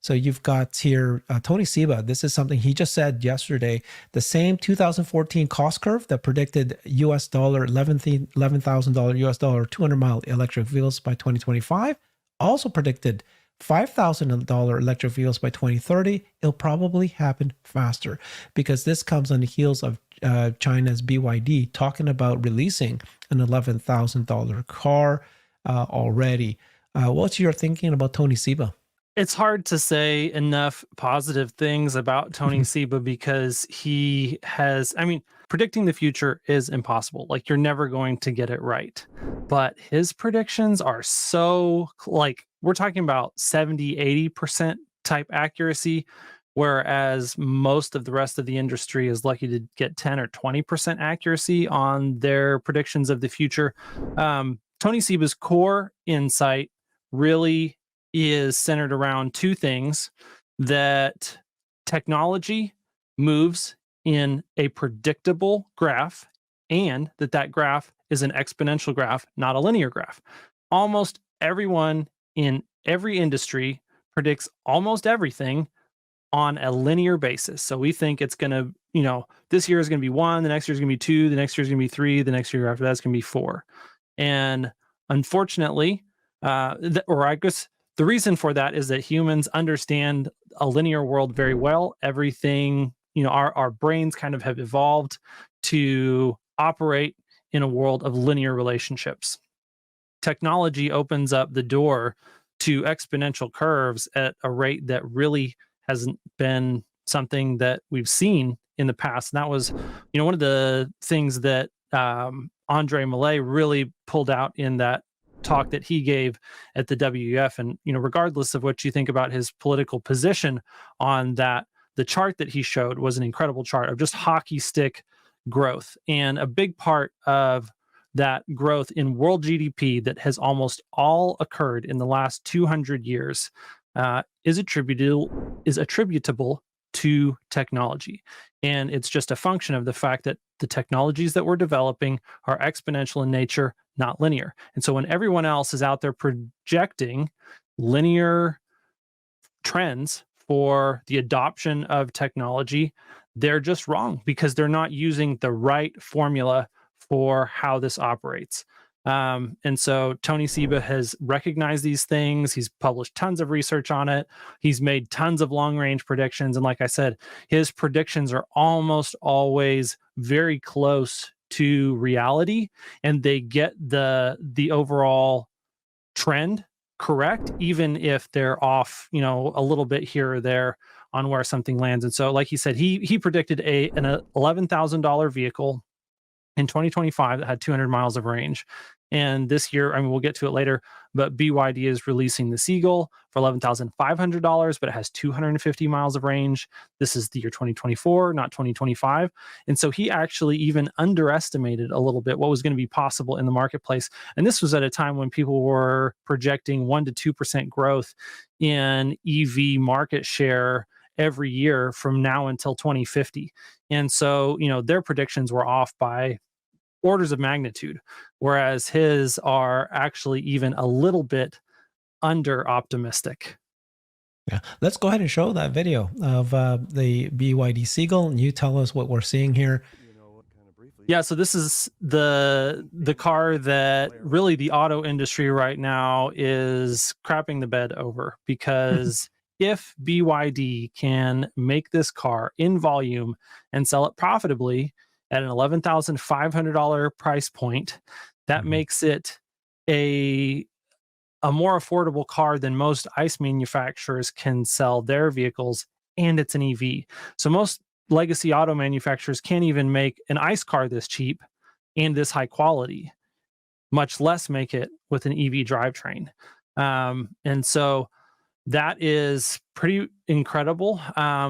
So you've got here Tony Seba. This is something he just said yesterday. The same 2014 cost curve that predicted US dollar $11,000 US dollar 200-mile electric vehicles by 2025 also predicted $5,000 electric vehicles by 2030. It'll probably happen faster because this comes on the heels of China's BYD talking about releasing an $11,000 car already. What's your thinking about Tony Seba? It's hard to say enough positive things about Tony Seba because he has, I mean, predicting the future is impossible. Like, you're never going to get it right. But his predictions are so, like, we're talking about 70, 80% type accuracy, whereas most of the rest of the industry is lucky to get 10 or 20% accuracy on their predictions of the future. Tony Seba's core insight really is centered around two things: that technology moves in a predictable graph, and that graph is an exponential graph, not a linear graph. Almost everyone in every industry predicts almost everything on a linear basis. So we think it's going to, this year is going to be 1, the next year is going to be 2, the next year is going to be 3, the next year after that is going to be 4. And unfortunately, or I guess the reason for that is that humans understand a linear world very well. Everything, our brains kind of have evolved to operate in a world of linear relationships. Technology opens up the door to exponential curves at a rate that really hasn't been something that we've seen in the past. And that was, one of the things that Andre Mallet really pulled out in that talk that he gave at the WEF. And regardless of what you think about his political position on that, the chart that he showed was an incredible chart of just hockey stick growth. And a big part of that growth in world GDP that has almost all occurred in the last 200 years is attributable to technology. And it's just a function of the fact that the technologies that we're developing are exponential in nature, not linear. And so when everyone else is out there projecting linear trends for the adoption of technology, they're just wrong because they're not using the right formula for how this operates. And so Tony Seba has recognized these things. He's published tons of research on it. He's made tons of long-range predictions. And like I said, his predictions are almost always very close to reality, and they get the overall trend correct, even if they're off, a little bit here or there on where something lands. And so, like he said, he predicted an $11,000 vehicle in 2025 that had 200 miles of range. And this year, we'll get to it later, but BYD is releasing the Seagull for $11,500, but it has 250 miles of range. This is the year 2024, not 2025. And so he actually even underestimated a little bit what was going to be possible in the marketplace. And this was at a time when people were projecting 1 to 2% growth in EV market share every year from now until 2050. And so, their predictions were off by orders of magnitude, whereas his are actually even a little bit under optimistic. Yeah, let's go ahead and show that video of the BYD Seagull, and you tell us what we're seeing here. Yeah, so this is the car that really the auto industry right now is crapping the bed over, because if BYD can make this car in volume and sell it profitably at an $11,500 price point, that makes it a more affordable car than most ICE manufacturers can sell their vehicles, and it's an EV. So most legacy auto manufacturers can't even make an ICE car this cheap and this high quality, much less make it with an EV drivetrain. And so that is pretty incredible.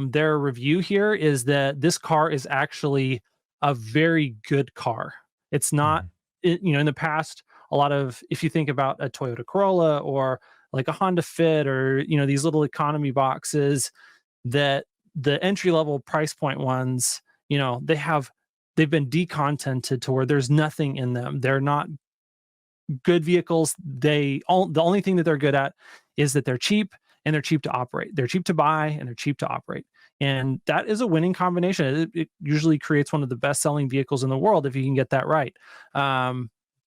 Their review here is that this car is actually a very good car. It's not, in the past, a lot of, if you think about a Toyota Corolla or like a Honda Fit or, these little economy boxes, that the entry level price point ones, they've been decontented to where there's nothing in them. They're not good vehicles. The only thing that they're good at is that they're cheap and they're cheap to operate. They're cheap to buy and they're cheap to operate. And that is a winning combination. It usually creates one of the best selling vehicles in the world if you can get that right.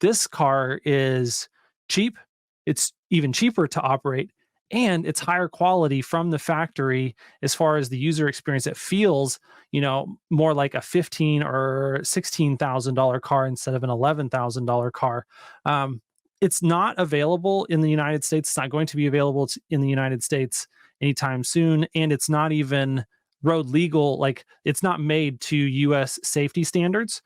This car is cheap. It's even cheaper to operate, and it's higher quality from the factory as far as the user experience. It feels, more like a $15,000 or $16,000 car instead of an $11,000 car. It's not available in the United States. It's not going to be available in the United States anytime soon, and it's not even road legal. Like, it's not made to US safety standards,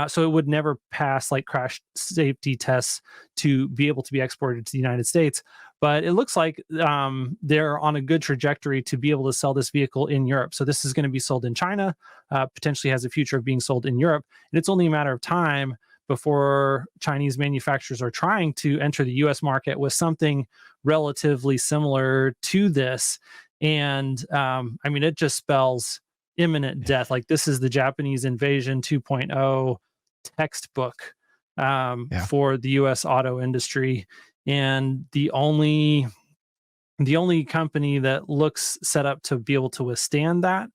so it would never pass like crash safety tests to be able to be exported to the United States. But it looks like they're on a good trajectory to be able to sell this vehicle in Europe. So this is going to be sold in China, potentially has a future of being sold in Europe, and it's only a matter of time before Chinese manufacturers are trying to enter the US market with something relatively similar to this. And it just spells imminent death. Like, this is the Japanese Invasion 2.0 textbook for the US auto industry. And the only company that looks set up to be able to withstand that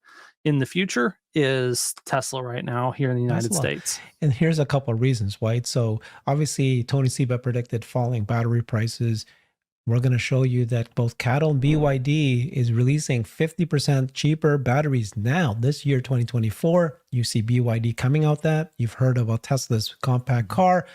in the future is Tesla right now here in the United States. And here's a couple of reasons, right? So obviously, Tony Seba predicted falling battery prices. We're going to show you that both CATL and BYD is releasing 50% cheaper batteries now, this year, 2024. You see BYD coming out that. You've heard about Tesla's compact car.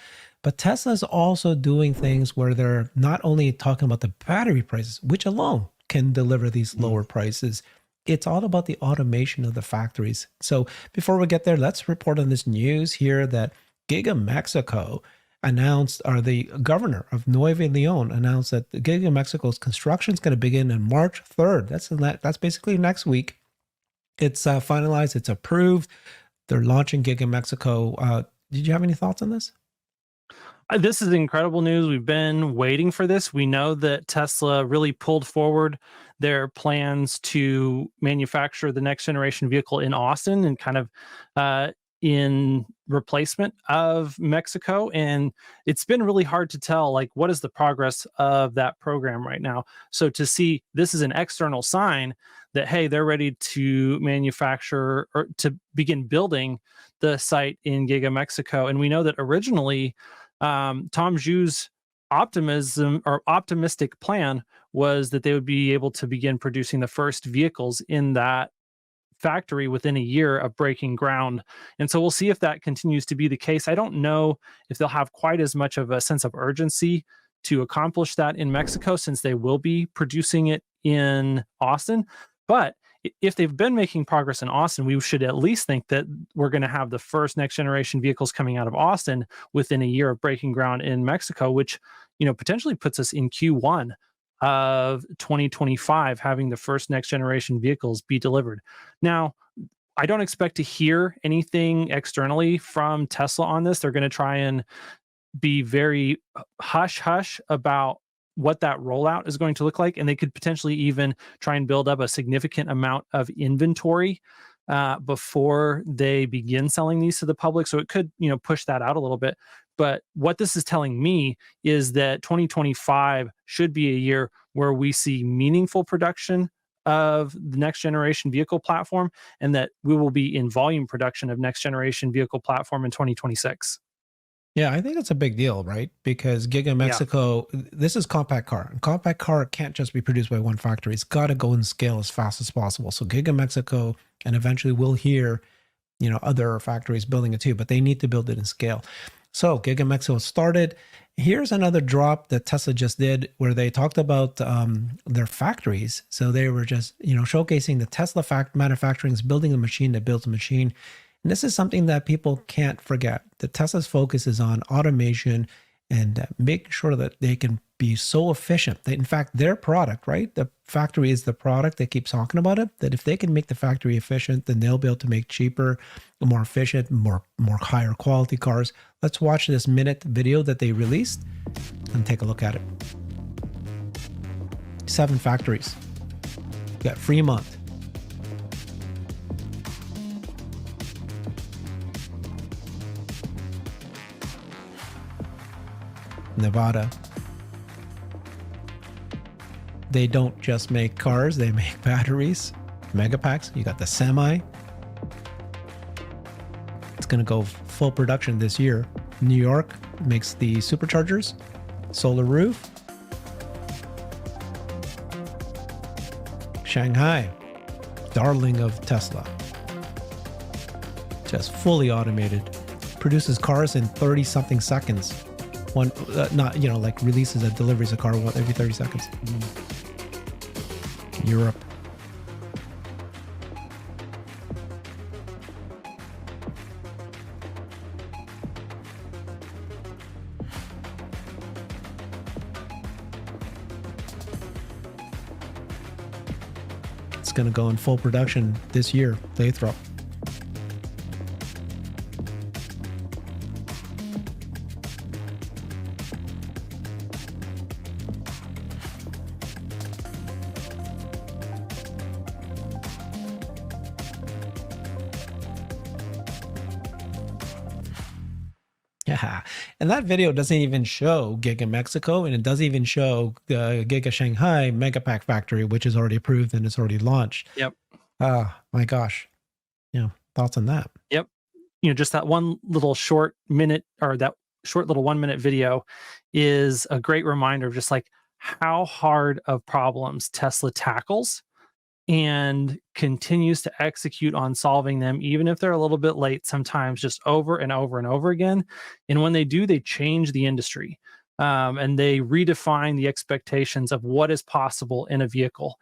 But Tesla's also doing things where they're not only talking about the battery prices, which alone can deliver these lower prices. It's all about the automation of the factories. So before we get there, let's report on this news here that Giga Mexico announced, or the governor of Nuevo Leon announced that the Giga Mexico's construction is going to begin on March 3rd. That's basically next week. It's finalized. It's approved. They're launching Giga Mexico. Did you have any thoughts on this? This is incredible news. We've been waiting for this. We know that Tesla really pulled forward their plans to manufacture the next generation vehicle in Austin and kind of in replacement of Mexico. And it's been really hard to tell, like, what is the progress of that program right now. So to see this is an external sign that, hey, they're ready to manufacture or to begin building the site in Giga Mexico. And we know that originally Tom Zhu's optimistic plan was that they would be able to begin producing the first vehicles in that factory within a year of breaking ground. And so we'll see if that continues to be the case. I don't know if they'll have quite as much of a sense of urgency to accomplish that in Mexico, since they will be producing it in Austin. But if they've been making progress in Austin, we should at least think that we're going to have the first next generation vehicles coming out of Austin within a year of breaking ground in Mexico, which, potentially puts us in Q1 of 2025, having the first next generation vehicles be delivered. Now, I don't expect to hear anything externally from Tesla on this. They're going to try and be very hush-hush about what that rollout is going to look like. And they could potentially even try and build up a significant amount of inventory before they begin selling these to the public. So it could, push that out a little bit. But what this is telling me is that 2025 should be a year where we see meaningful production of the next generation vehicle platform, and that we will be in volume production of next generation vehicle platform in 2026. Yeah, I think it's a big deal, right? Because Giga Mexico, this is compact car. And compact car can't just be produced by one factory. It's got to go and scale as fast as possible. So Giga Mexico, and eventually we'll hear, other factories building it too, but they need to build it in scale. So Giga Mexico started. Here's another drop that Tesla just did where they talked about their factories. So they were just, showcasing the Tesla manufacturing is building a machine that builds a machine. And this is something that people can't forget. The Tesla's focus is on automation and making sure that they can be so efficient that, in fact, their product, right? The factory is the product. They keep talking about it, that if they can make the factory efficient, then they'll be able to make cheaper, more efficient, more higher quality cars. Let's watch this minute video that they released and take a look at it. 7 factories. You got Fremont, Nevada, They don't just make cars, they make batteries, megapacks. You got the Semi. It's going to go full production this year. New York makes the superchargers, solar roof. Shanghai, darling of Tesla, just fully automated, produces cars in 30 something seconds. One, not, you know, like releases and delivers a car every 30 seconds. Europe. It's going to go in full production this year, Lathrop. Yeah, and that video doesn't even show Giga Mexico, and it doesn't even show the Giga Shanghai Megapack factory, which is already approved and it's already launched. Yep. My gosh. Yeah, thoughts on that? Yep. You know, just that one little short minute, or that short little 1 minute video is a great reminder of just like how hard of problems Tesla tackles and continues to execute on solving them, even if they're a little bit late, sometimes just over and over and over again. And when they do, they change the industry, and they redefine the expectations of what is possible in a vehicle.